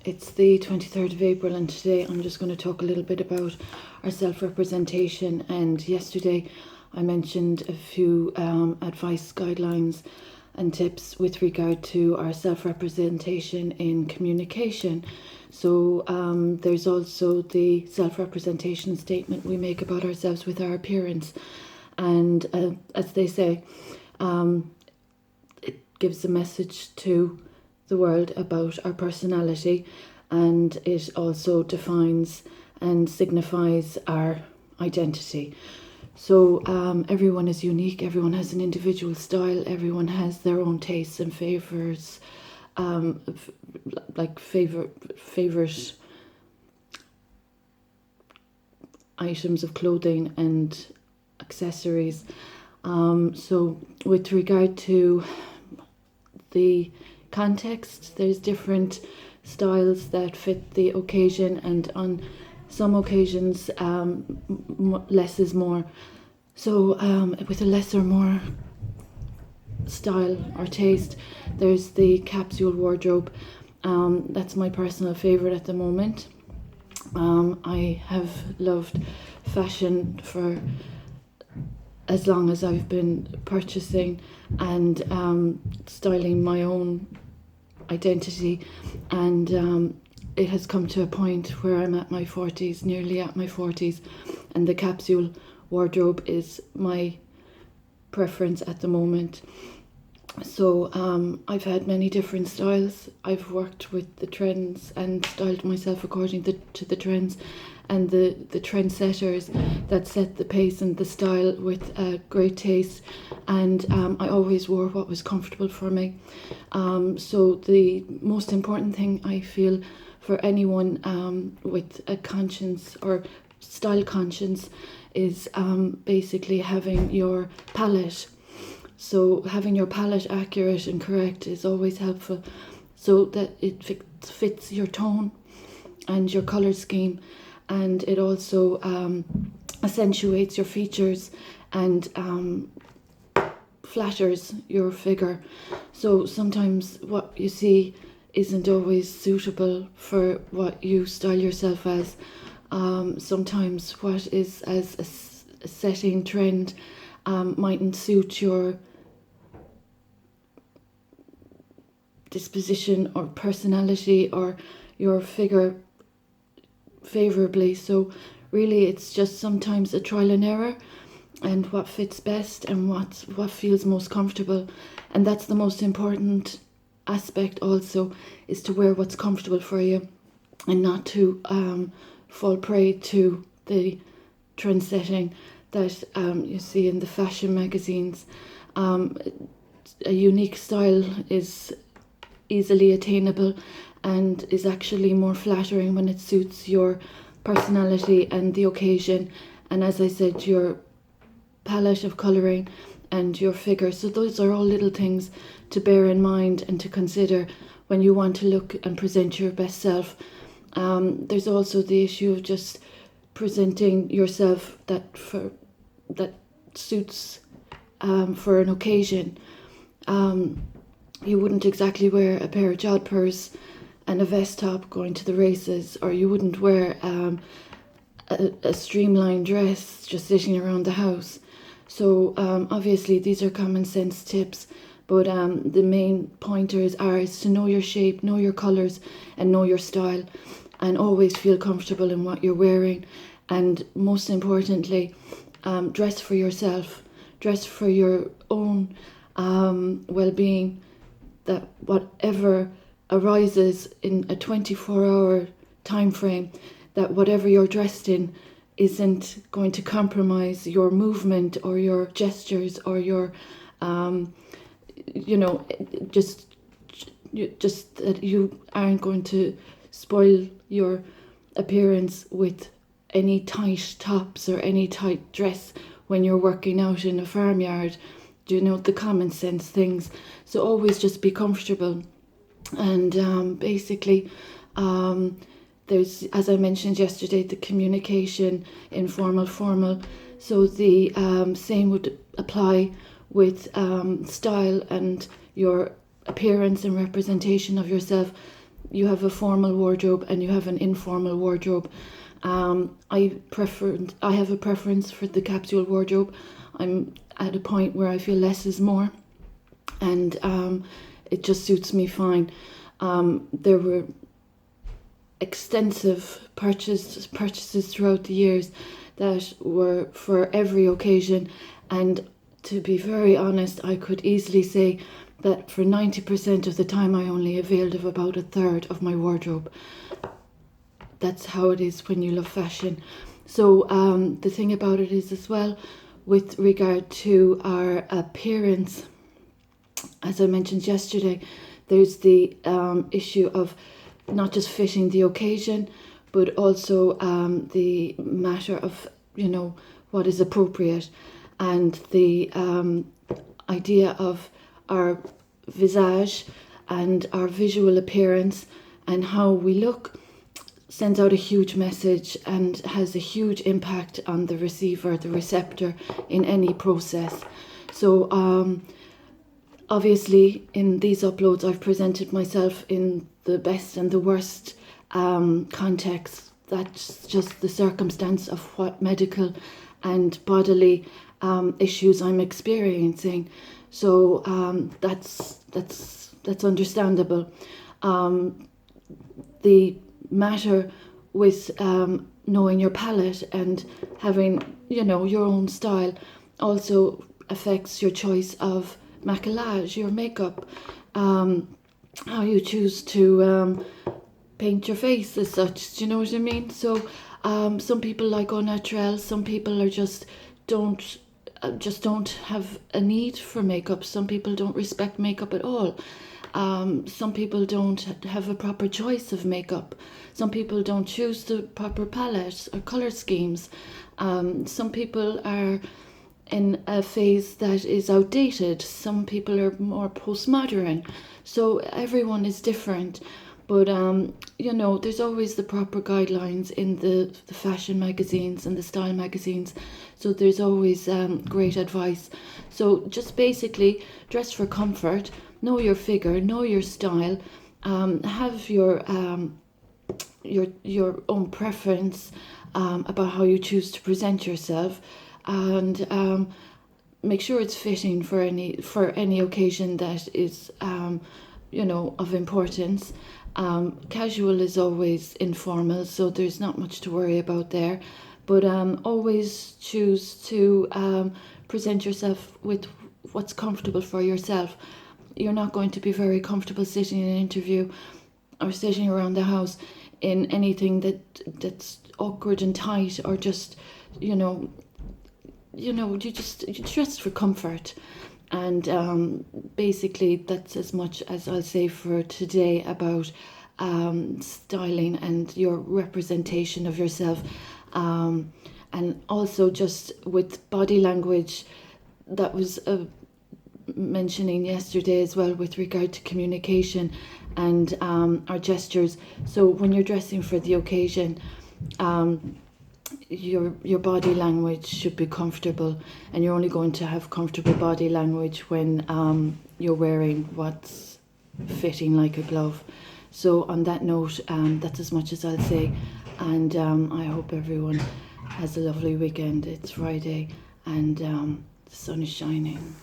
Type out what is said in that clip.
It's the 23rd of April, and today I'm just going to talk a little bit about our self-representation. And yesterday I mentioned a few advice, guidelines and tips with regard to our self-representation in communication. So there's also the self-representation statement we make about ourselves with our appearance. And as they say, it gives a message to the world about our personality, and it also defines and signifies our identity. So everyone is unique, everyone has an individual style, everyone has their own tastes and favours, like favourite items of clothing and accessories. So with regard to the context, there's different styles that fit the occasion, and on some occasions less is more. So with a less or more style or taste, there's the capsule wardrobe. That's my personal favourite at the moment. I have loved fashion for as long as I've been purchasing and styling my own identity, and it has come to a point where I'm at my 40s, nearly at my 40s, and the capsule wardrobe is my preference at the moment. So I've had many different styles. I've worked with the trends and styled myself according to the trends and the trendsetters that set the pace and the style with great taste, and I always wore what was comfortable for me. So the most important thing I feel for anyone with a conscience or style conscience is basically having your palette. So having your palette accurate and correct is always helpful, so that it fits your tone and your colour scheme, and it also accentuates your features and flatters your figure. So sometimes what you see isn't always suitable for what you style yourself as. Sometimes what is as a setting trend mightn't suit your disposition or personality or your figure favourably. So really it's just sometimes a trial and error, and what fits best and what feels most comfortable. And that's the most important aspect also, is to wear what's comfortable for you and not to fall prey to the trend setting that you see in the fashion magazines. A unique style is easily attainable and is actually more flattering when it suits your personality and the occasion, and as I said, your palette of colouring and your figure. So those are all little things to bear in mind and to consider when you want to look and present your best self. There's also the issue of just presenting yourself that suits for an occasion. You wouldn't exactly wear a pair of jodhpurs and a vest top going to the races, or you wouldn't wear a streamlined dress just sitting around the house. So obviously these are common sense tips, but the main pointers is to know your shape, know your colours and know your style, and always feel comfortable in what you're wearing. And most importantly, dress for yourself, dress for your own well-being, that whatever arises in a 24-hour time frame, that whatever you're dressed in isn't going to compromise your movement or your gestures or your just that you aren't going to spoil your appearance with any tight tops or any tight dress when you're working out in a farmyard. The common sense things. So always just be comfortable. And basically there's, as I mentioned yesterday, the communication, informal, formal. So the same would apply with style and your appearance and representation of yourself. you have a formal wardrobe and you have an informal wardrobe. I have a preference for the capsule wardrobe. I'm at a point where I feel less is more, and it just suits me fine. There were extensive purchases throughout the years that were for every occasion, and to be very honest, I could easily say that for 90% of the time I only availed of about a third of my wardrobe. That's how it is when you love fashion. So the thing about it is as well, with regard to our appearance, as I mentioned yesterday, there's the issue of not just fitting the occasion, but also the matter of, what is appropriate, and the idea of our visage and our visual appearance and how we look sends out a huge message and has a huge impact on the receiver, the receptor, in any process. So obviously in these uploads I've presented myself in the best and the worst contexts. That's just the circumstance of what medical and bodily issues I'm experiencing. So that's understandable. The matter with knowing your palette and having, your own style also affects your choice of maquillage, your makeup, how you choose to paint your face as such. Do you know what I mean? So some people like au naturel, some people are just don't have a need for makeup. Some people don't respect makeup at all. Some people don't have a proper choice of makeup. Some people don't choose the proper palette or colour schemes. Some people are in a phase that is outdated. Some people are more postmodern. So everyone is different. But, there's always the proper guidelines in the fashion magazines and the style magazines. So there's always great advice. So just basically dress for comfort, know your figure, know your style, have your own preference about how you choose to present yourself, and make sure it's fitting for any occasion that is of importance. Casual is always informal, so there's not much to worry about there, but always choose to present yourself with what's comfortable for yourself. You're not going to be very comfortable sitting in an interview or sitting around the house in anything that's awkward and tight, or just you dress for comfort. And basically that's as much as I'll say for today about styling and your representation of yourself, and also just with body language. That was mentioning yesterday as well with regard to communication and our gestures. So when you're dressing for the occasion, your body language should be comfortable, and you're only going to have comfortable body language when you're wearing what's fitting like a glove. So on that note, that's as much as I'll say, and I hope everyone has a lovely weekend. It's Friday and the sun is shining.